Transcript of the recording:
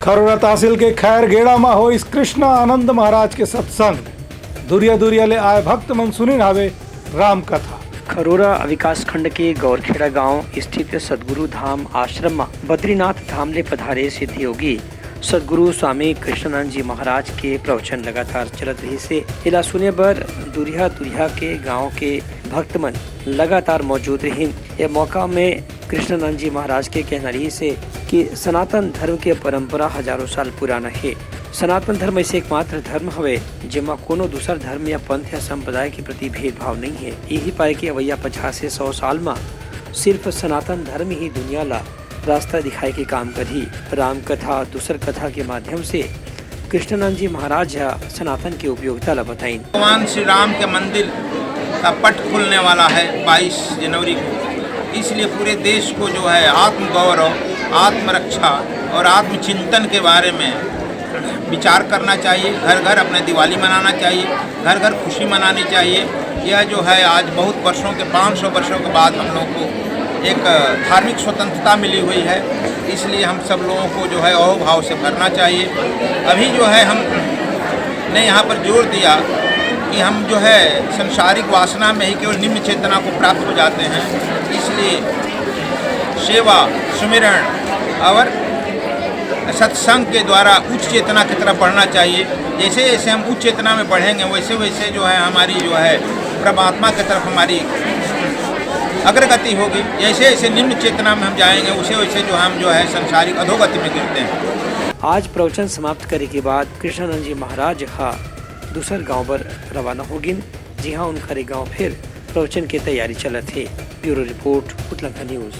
खरोरा तहसील के खैर गेड़ा में हो इस कृष्ण आनंद महाराज के सत्संग दुरिया दुरिया ले आए भक्त मन सुनी नावे राम कथा। खरोरा विकास खंड के गौरखेड़ा गांव स्थित सदगुरु धाम आश्रम में बद्रीनाथ धाम ले पधारे सिद्ध योगी सदगुरु स्वामी कृष्णानंद जी महाराज के प्रवचन लगातार चलत रही से इला सुने बर दुरिया दुरिया के गांव के भक्त मन लगातार मौजूद रही। यह मौका में कृष्णानंद जी महाराज के कहना रही से कि सनातन धर्म के परंपरा हजारों साल पुराना है। सनातन धर्म ऐसे एकमात्र धर्म हवे जेमा कोनो दूसर धर्म या पंथ या संप्रदाय के प्रति भेदभाव नहीं है। यही पाए कि अवैया 50 से 100 साल में सिर्फ सनातन धर्म ही दुनिया ला रास्ता दिखाए के काम करी। राम कथा दूसर कथा के माध्यम से कृष्णानंद जी महाराज सनातन की उपयोगिता ला बताई। भगवान श्री राम के मंदिर का पट खुलने वाला है 22 जनवरी को, इसलिए पूरे देश को जो है आत्म गौरव, आत्मरक्षा और आत्मचिंतन के बारे में विचार करना चाहिए। घर घर अपने दिवाली मनाना चाहिए, घर घर खुशी मनानी चाहिए। यह जो है आज बहुत वर्षों के 500 वर्षों के बाद हम लोग को एक धार्मिक स्वतंत्रता मिली हुई है, इसलिए हम सब लोगों को जो है अहोभाव से भरना चाहिए। अभी जो है हमने यहाँ पर जोर दिया कि हम जो है संसारिक वासना में ही केवल निम्न चेतना को प्राप्त हो जाते हैं, इसलिए सेवा, सुमिरण और सत्संग के द्वारा उच्च चेतना की तरफ बढ़ना चाहिए। जैसे जैसे हम उच्च चेतना में बढ़ेंगे वैसे वैसे जो है हमारी जो है परमात्मा की तरफ हमारी अग्रगति होगी। जैसे जैसे निम्न चेतना में हम जाएंगे वैसे वैसे जो हम जो है संसारिक अधोगति में गिरते हैं। आज प्रवचन समाप्त करे के बाद कृष्णानंद जी महाराज दूसर गांव पर रवाना होगिन, जी हाँ उनका गांव फिर प्रवचन की तैयारी चलत है। ब्यूरो रिपोर्ट उतलंका न्यूज।